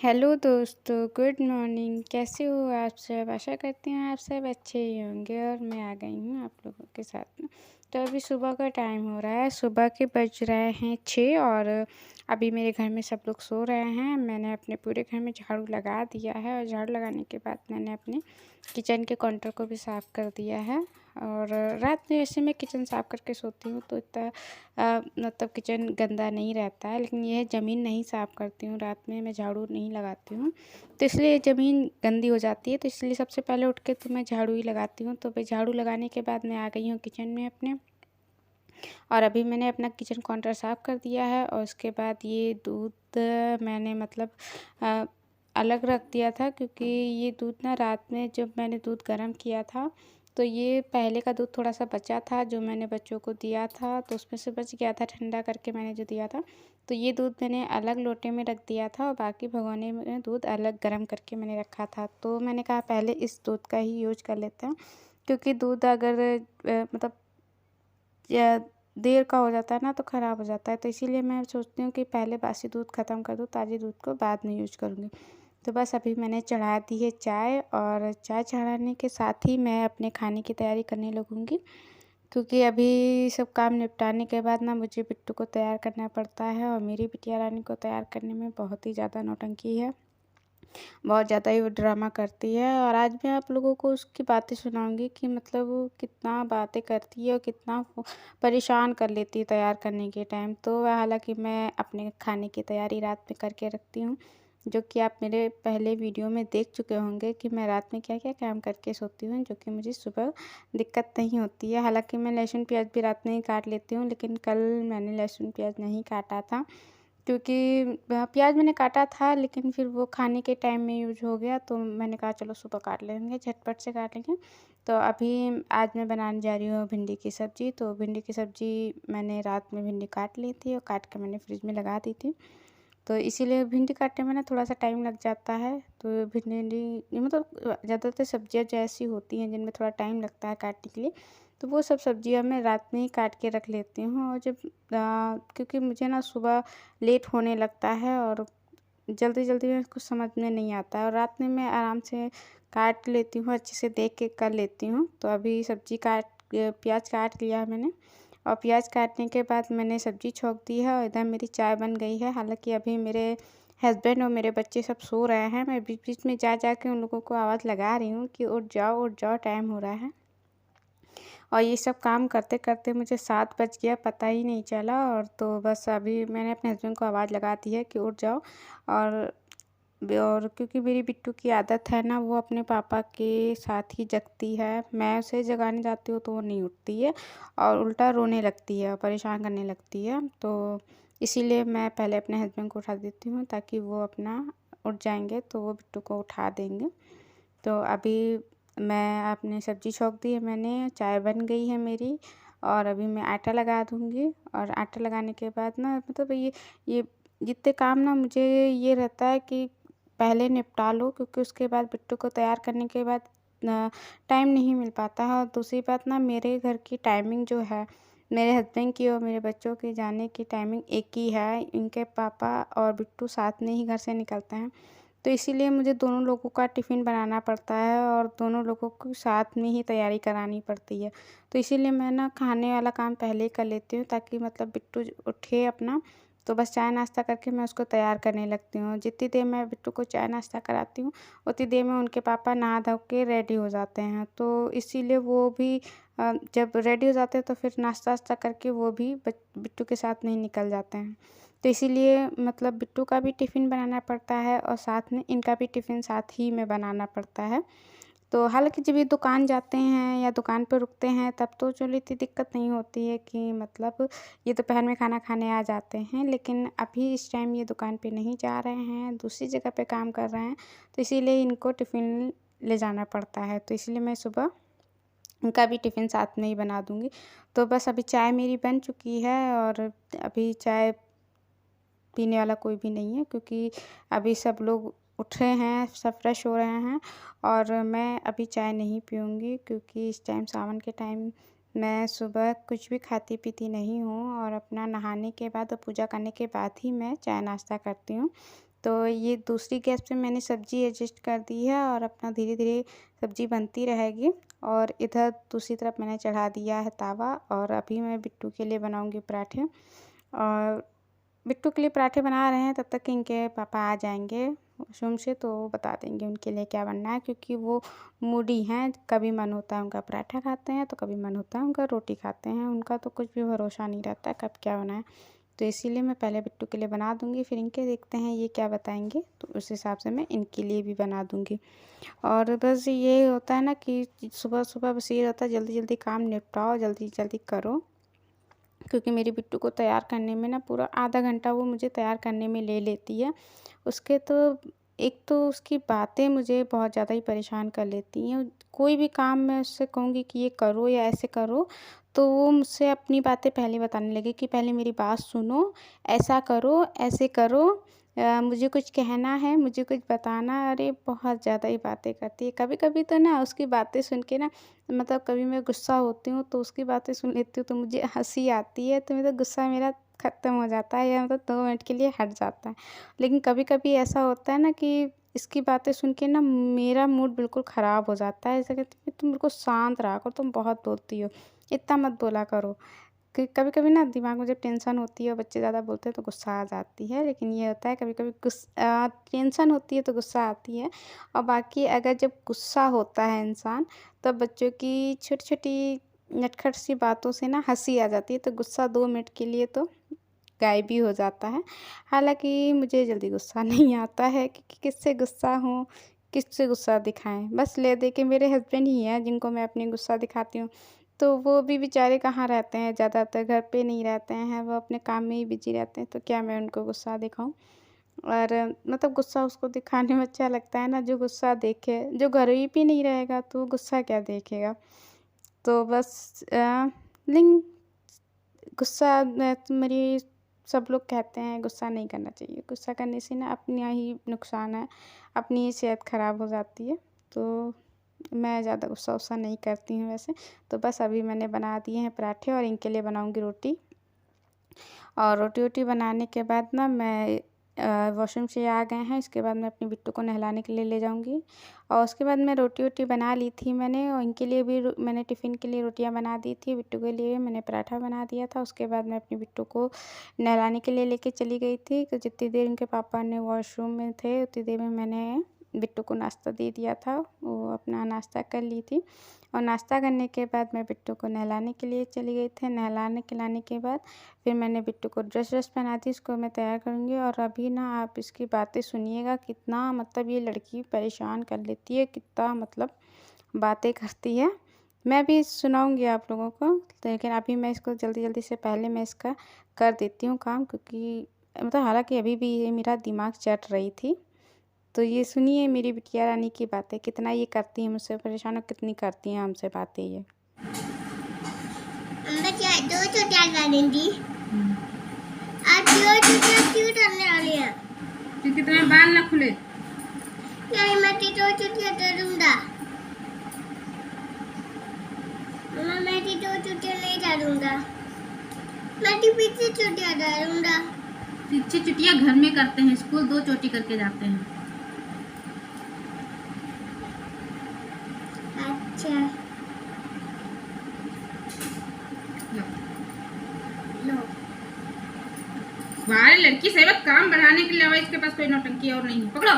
Hello दोस्तों, good morning. कैसे हो आप सब? आशा करती हूँ आप सब अच्छे ही होंगे और मैं आ गई हूँ आप लोगों के साथ में। तो अभी सुबह का टाइम हो रहा है, सुबह के बज रहे हैं 6 और अभी मेरे घर में सब लोग सो रहे हैं। मैंने अपने पूरे घर में झाड़ू लगा दिया है और झाड़ू लगाने के बाद मैंने अपने किचन के काउंटर को भी साफ़ कर दिया है। और रात में वैसे मैं किचन साफ़ करके सोती हूँ तो इतना मतलब किचन गंदा नहीं रहता है, लेकिन यह ज़मीन नहीं साफ़ करती हूँ रात में, मैं झाड़ू नहीं लगाती हूँ तो इसलिए ज़मीन गंदी हो जाती है। तो इसलिए सबसे पहले उठ के तो मैं झाड़ू ही लगाती हूँ। तो भाई झाड़ू लगाने के बाद मैं आ गई हूँ किचन में अपने, और अभी मैंने अपना किचन काउंटर साफ़ कर दिया है। और उसके बाद ये दूध मैंने मतलब अ, अलग रख दिया था, क्योंकि ये दूध ना रात में जब मैंने दूध गर्म किया था तो ये पहले का दूध थोड़ा सा बचा था जो मैंने बच्चों को दिया था, तो उसमें से बच गया था, ठंडा करके मैंने जो दिया था। तो ये दूध मैंने अलग लोटे में रख दिया था और बाकी भगोने में दूध अलग गर्म करके मैंने रखा था। तो मैंने कहा पहले इस दूध का ही यूज कर लेते हैं, क्योंकि दूध अगर मतलब या देर का हो जाता है ना तो ख़राब हो जाता है। तो इसीलिए मैं सोचती हूँ कि पहले बासी दूध ख़त्म कर दूँ, ताज़े दूध को बाद में यूज करूँगी। तो बस अभी मैंने चढ़ा दी है चाय, और चाय चढ़ाने के साथ ही मैं अपने खाने की तैयारी करने लगूँगी, क्योंकि अभी सब काम निपटाने के बाद ना मुझे बिट्टू को तैयार करना पड़ता है, और मेरी बिटिया रानी को तैयार करने में बहुत ही ज़्यादा नौटंकी है। बहुत ज़्यादा ही वो ड्रामा करती है। और आज मैं आप लोगों को उसकी बातें सुनाऊँगी कि मतलब वो कितना बातें करती है और कितना वो परेशान कर लेती है तैयार करने के टाइम। तो हालाँकि मैं अपने खाने की तैयारी रात में करके रखती हूँ, जो कि आप मेरे पहले वीडियो में देख चुके होंगे कि मैं रात में क्या-क्या काम करके सोती हूँ, जो कि मुझे सुबह दिक्कत नहीं होती है। हालाँकि मैं लहसुन प्याज़ भी रात में ही काट लेती हूँ, लेकिन कल मैंने लहसुन प्याज़ नहीं काटा था, क्योंकि प्याज मैंने काटा था लेकिन फिर वो खाने के टाइम में यूज़ हो गया, तो मैंने कहा चलो सुबह काट लेंगे, झटपट से काट लेंगे। तो अभी आज मैं बनाने जा रही हूँ भिंडी की सब्ज़ी। तो भिंडी की सब्ज़ी मैंने रात में भिंडी काट ली थी और काट के मैंने फ्रिज में लगा दी थी। तो इसीलिए भिंडी काटने में ना थोड़ा-सा टाइम लग जाता है। तो भिंडी ये मतलब ज़्यादातर सब्ज़ियाँ जो ऐसी होती हैं जिनमें थोड़ा टाइम लगता है काटने के लिए, तो वो सब सब्ज़ियाँ मैं रात में ही काट के रख लेती हूँ। और जब क्योंकि मुझे ना सुबह लेट होने लगता है और जल्दी-जल्दी में कुछ समझ में नहीं आता है, और रात में मैं आराम से काट लेती हूँ, अच्छे से देख के कर लेती हूँ। तो अभी सब्ज़ी प्याज़ काट लिया है मैंने, और प्याज़ काटने के बाद मैंने सब्ज़ी छौंक दी है और इधर मेरी चाय बन गई है। हालाँकि अभी मेरे हस्बैंड और मेरे बच्चे सब सो रहे हैं। मैं बीच-बीच में जा के उन लोगों को आवाज़ लगा रही हूँ कि उठ जाओ, टाइम हो रहा है। और ये सब काम करते-करते मुझे 7 बज गया, पता ही नहीं चला। और तो बस अभी मैंने अपने हस्बैंड को आवाज़ लगा दी है कि उठ जाओ। और क्योंकि मेरी बिट्टू की आदत है ना, वो अपने पापा के साथ ही जगती है। मैं उसे जगाने जाती हूँ तो वो नहीं उठती है और उल्टा रोने लगती है और परेशान करने लगती है। तो इसीलिए मैं पहले अपने हस्बैंड को उठा देती हूँ, ताकि वो अपना उठ जाएँगे तो वो बिट्टू को उठा देंगे। तो अभी मैं अपनी सब्ज़ी छौंक दी है मैंने, चाय बन गई है मेरी, और अभी मैं आटा लगा दूँगी। और आटा लगाने के बाद ना मतलब ये जितने काम ना मुझे ये रहता है कि पहले निपटा लो, क्योंकि उसके बाद बिट्टू को तैयार करने के बाद टाइम नहीं मिल पाता है। और दूसरी बात ना, मेरे घर की टाइमिंग जो है, मेरे हस्बैंड की और मेरे बच्चों के जाने की टाइमिंग एक ही है। इनके पापा और बिट्टू साथ में ही घर से निकलते हैं, तो इसीलिए मुझे दोनों लोगों का टिफ़िन बनाना पड़ता है और दोनों लोगों को साथ में ही तैयारी करानी पड़ती है। तो इसीलिए मैं ना खाने वाला काम पहले ही कर लेती हूँ, ताकि मतलब बिट्टू उठे अपना, तो बस चाय नाश्ता करके मैं उसको तैयार करने लगती हूँ। जितनी देर मैं बिट्टू को चाय नाश्ता कराती हूँ, उतनी देर में उनके पापा नहा धो के रेडी हो जाते हैं। तो इसीलिए वो भी जब रेडी हो जाते हैं तो फिर नाश्ता-वाश्ता करके वो भी बिट्टू के साथ में ही निकल जाते हैं। तो इसीलिए मतलब बिट्टू का भी टिफ़िन बनाना पड़ता है और साथ में इनका भी टिफ़िन साथ ही में बनाना पड़ता है। तो हालाँकि जब ये दुकान जाते हैं या दुकान पे रुकते हैं तब तो चलो इतनी दिक्कत नहीं होती है कि मतलब ये दोपहर में खाना खाने आ जाते हैं। लेकिन अभी इस टाइम ये दुकान पे नहीं जा रहे हैं, दूसरी जगह पे काम कर रहे हैं, तो इसीलिए इनको टिफ़िन ले जाना पड़ता है। तो इसलिए मैं सुबह उनका भी टिफ़िन साथ में ही बना दूँगी। तो बस अभी चाय मेरी बन चुकी है, और अभी चाय पीने वाला कोई भी नहीं है, क्योंकि अभी सब लोग उठ रहे हैं, सब फ्रेश हो रहे हैं, और मैं अभी चाय नहीं पीऊँगी, क्योंकि इस टाइम सावन के टाइम मैं सुबह कुछ भी खाती-पीती नहीं हूँ, और अपना नहाने के बाद और पूजा करने के बाद ही मैं चाय नाश्ता करती हूँ। तो ये दूसरी गैस पे मैंने सब्ज़ी एडजस्ट कर दी है और अपना धीरे-धीरे सब्ज़ी बनती रहेगी। और इधर दूसरी तरफ मैंने चढ़ा दिया है तवा और अभी मैं बिट्टू के लिए बनाऊँगी पराठे। और बिट्टू के लिए पराठे बना रहे हैं तब तक कि इनके पापा आ जाएंगे वॉशरूम से, तो बता देंगे उनके लिए क्या बनना है, क्योंकि वो मूडी हैं। कभी मन होता है उनका पराठा खाते हैं तो कभी मन होता है उनका रोटी खाते हैं। उनका तो कुछ भी भरोसा नहीं रहता है कब क्या बनाए। तो इसीलिए मैं पहले बिट्टू के लिए बना दूंगी, फिर इनके देखते हैं ये क्या बताएंगे, तो उस हिसाब से मैं इनके लिए भी बना दूंगी। और बस ये होता है ना कि सुबह सुबह बस ये होता है जल्दी जल्दी काम निपटाओ, जल्दी जल्दी करो, क्योंकि मेरी बिट्टू को तैयार करने में ना पूरा आधा घंटा वो मुझे तैयार करने में ले लेती है। उसके तो एक तो उसकी बातें मुझे बहुत ज़्यादा ही परेशान कर लेती हैं। कोई भी काम मैं उससे कहूँगी कि ये करो या ऐसे करो, तो वो मुझसे अपनी बातें पहले बताने लगे कि पहले मेरी बात सुनो, ऐसा करो, ऐसे करो, मुझे कुछ कहना है, मुझे कुछ बताना। अरे बहुत ज़्यादा ही बातें करती है। कभी-कभी तो ना उसकी बातें सुन के ना, मतलब कभी मैं गुस्सा होती हूँ तो उसकी बातें सुन लेती हूँ तो मुझे हँसी आती है, तो मतलब गुस्सा मेरा ख़त्म हो जाता है या मतलब 2 मिनट के लिए हट जाता है। लेकिन कभी-कभी ऐसा होता है ना कि इसकी बातें सुन के ना मेरा मूड बिल्कुल ख़राब हो जाता है। ऐसा कहती है, तुम बिल्कुल शांत रहा करो, तुम बहुत बोलती हो, इतना मत बोला करो। कि कभी-कभी ना दिमाग में जब टेंशन होती है और बच्चे ज़्यादा बोलते हैं तो गुस्सा आ जाती है। लेकिन ये होता है कभी-कभी टेंशन होती है तो गुस्सा आती है। और बाकी अगर जब गुस्सा होता है इंसान, तब बच्चों की छोटी-छोटी नटखट सी बातों से ना हँसी आ जाती है, तो गुस्सा 2 मिनट के लिए तो गायब ही हो जाता है। हालाँकि मुझे जल्दी गुस्सा नहीं आता है कि किससे गुस्सा हूँ, किससे गुस्सा दिखाएँ। बस ले दे के मेरे हस्बैंड ही हैं जिनको मैं अपनी गुस्सा दिखाती हूँ। तो वो भी बेचारे कहाँ रहते हैं, ज़्यादातर घर पे नहीं रहते हैं, वो अपने काम में ही बिज़ी रहते हैं, तो क्या मैं उनको गुस्सा दिखाऊँ। और मतलब गुस्सा उसको दिखाने में अच्छा लगता है ना जो गुस्सा देखे, जो घर ही पे नहीं रहेगा तो वो गुस्सा क्या देखेगा। तो बस लेकिन गुस्सा तो मेरी सब लोग कहते हैं गुस्सा नहीं करना चाहिए। गुस्सा करने से ना अपना ही नुकसान है, अपनी ही सेहत ख़राब हो जाती है। तो मैं ज़्यादा गुस्सा-वुस्सा नहीं करती हूँ वैसे। तो बस अभी मैंने बना दिए हैं पराठे और इनके लिए बनाऊँगी रोटी। और रोटी-वोटी बनाने के बाद ना मैं वॉशरूम से आ गए हैं, इसके बाद मैं अपनी बिट्टू को नहलाने के लिए ले जाऊँगी। और उसके बाद मैं रोटी-वोटी बना ली थी मैंने, और इनके लिए भी मैंने टिफ़िन के लिए रोटियाँ बना दी थी, बिट्टू के लिए मैंने पराठा बना दिया था। उसके बाद मैं अपनी बिट्टू को नहलाने के लिए लेके चली गई थी। तो जितनी देर उनके पापा ने वॉशरूम में थे, उतनी देर में मैंने बिट्टू को नाश्ता दे दिया था। वो अपना नाश्ता कर ली थी। और नाश्ता करने के बाद मैं बिट्टू को नहलाने के लिए चली गई थी। नहलाने-खिलाने के बाद फिर मैंने बिट्टू को ड्रेस पहना दी, इसको मैं तैयार करूँगी। और अभी ना आप इसकी बातें सुनिएगा, कितना मतलब ये लड़की परेशान कर लेती है, कितना मतलब बातें करती है। मैं भी सुनाऊँगी आप लोगों को, लेकिन अभी मैं इसको जल्दी-जल्दी से पहले मैं इसका कर देती हूँ काम, क्योंकि मतलब हालाँकि अभी भी ये मेरा दिमाग चट रही थी। तो ये सुनिए मेरी बिटिया रानी की बातें, कितना ये करती हैं मुझसे परेशान और कितनी करती हैं हमसे बातें ये। बच्चा 2 चोटियाँ डालेंगी। आज 2 चोटियाँ क्यों डालने वाली है? क्योंकि तुम्हें बाल ना खुले। नहीं, मैं 2 चोटियाँ डालूंगा। मम्मा, मैं 2 चोटियाँ नहीं डालूंगा। मैं पीछे चोटियाँ डालूंगा। पीछे चुटिया घर में करते हैं, स्कूल 2 चोटी करके जाते हैं। अच्छा लो। वाह लड़की सेवक काम बढ़ाने के लिए आवा, इसके पास कोई नौटंकी और नहीं है। पकड़ो।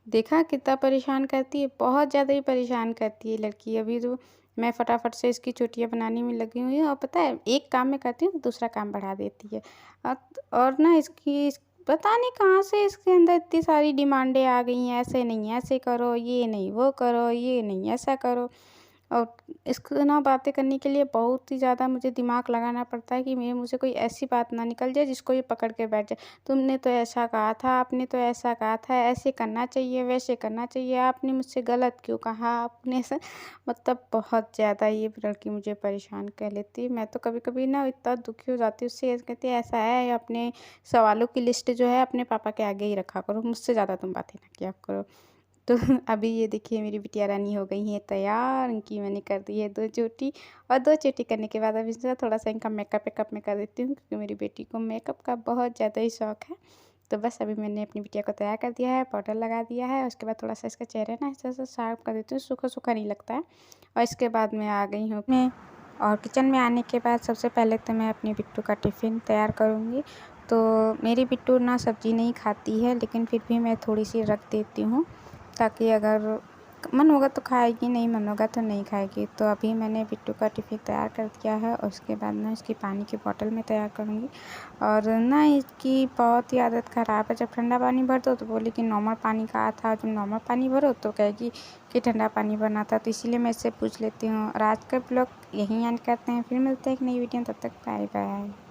देखा कितना परेशान करती है, बहुत ज़्यादा ही परेशान करती है लड़की। अभी तो मैं फटाफट से इसकी चोटियाँ बनाने में लगी हुई हूँ, और पता है एक काम मैं करती हूँ तो दूसरा काम बढ़ा देती है। और ना पता नहीं कहाँ से इसके अंदर इतनी सारी डिमांडें आ गई हैं, ऐसे नहीं ऐसे करो, ये नहीं वो करो, ये नहीं ऐसा करो। और इसको ना बातें करने के लिए बहुत ही ज़्यादा मुझे दिमाग लगाना पड़ता है कि मेरे मुँह से कोई ऐसी बात ना निकल जाए जिसको ये पकड़ के बैठ जाए। तुमने तो ऐसा कहा था, आपने तो ऐसा कहा था, ऐसे करना चाहिए, वैसे करना चाहिए, आपने मुझसे गलत क्यों कहा, आपने ऐसा मतलब बहुत ज़्यादा ये लड़की मुझे परेशान कर लेती है। मैं तो कभी-कभी ना इतना दुखी हो जाती हूँ उससे, कहती है ऐसा है, अपने सवालों की लिस्ट जो है अपने पापा के आगे ही रखा करो, मुझसे ज़्यादा तुम बातें ना किया करो। तो अभी ये देखिए मेरी बिटिया रानी हो गई है तैयार, इनकी मैंने कर दी है 2 चोटी और 2 चोटी करने के बाद अभी जो थोड़ा-सा इनका मेकअप मैं कर देती हूँ क्योंकि मेरी बेटी को मेकअप का बहुत ज़्यादा ही शौक है। तो बस अभी मैंने अपनी बिटिया को तैयार कर दिया है, पाउडर लगा दिया है, उसके बाद थोड़ा-सा इसका चेहरा ना ऐसा-ऐसा शार्प कर देती हूँ, सूखा-सूखा नहीं लगता है। और इसके बाद मैं आ गई हूँ मैं और किचन में आने के बाद सबसे पहले तो मैं अपनी बिट्टू का टिफ़िन तैयार करूँगी। तो मेरी बिट्टू ना सब्ज़ी नहीं खाती है, लेकिन फिर भी मैं थोड़ी-सी रख देती हूँ, ताकि अगर मन होगा तो खाएगी, नहीं मन होगा तो नहीं खाएगी। तो अभी मैंने बिट्टू का टिफ़िन तैयार कर दिया है और उसके बाद ना इसकी पानी की बॉटल मैं तैयार करूँगी। और ना इसकी बहुत ही आदत ख़राब है, जब ठंडा पानी भर दो तो बोली कि नॉर्मल पानी कहाँ था, जब नॉर्मल पानी भरो तो कहेगी कि ठंडा पानी भरना था। तो इसीलिए मैं इससे पूछ लेती हूँ। और आज का ब्लॉग यहीं एंड करते हैं, फिर मिलते हैं एक नई वीडियो में, तब तक बाय बाय।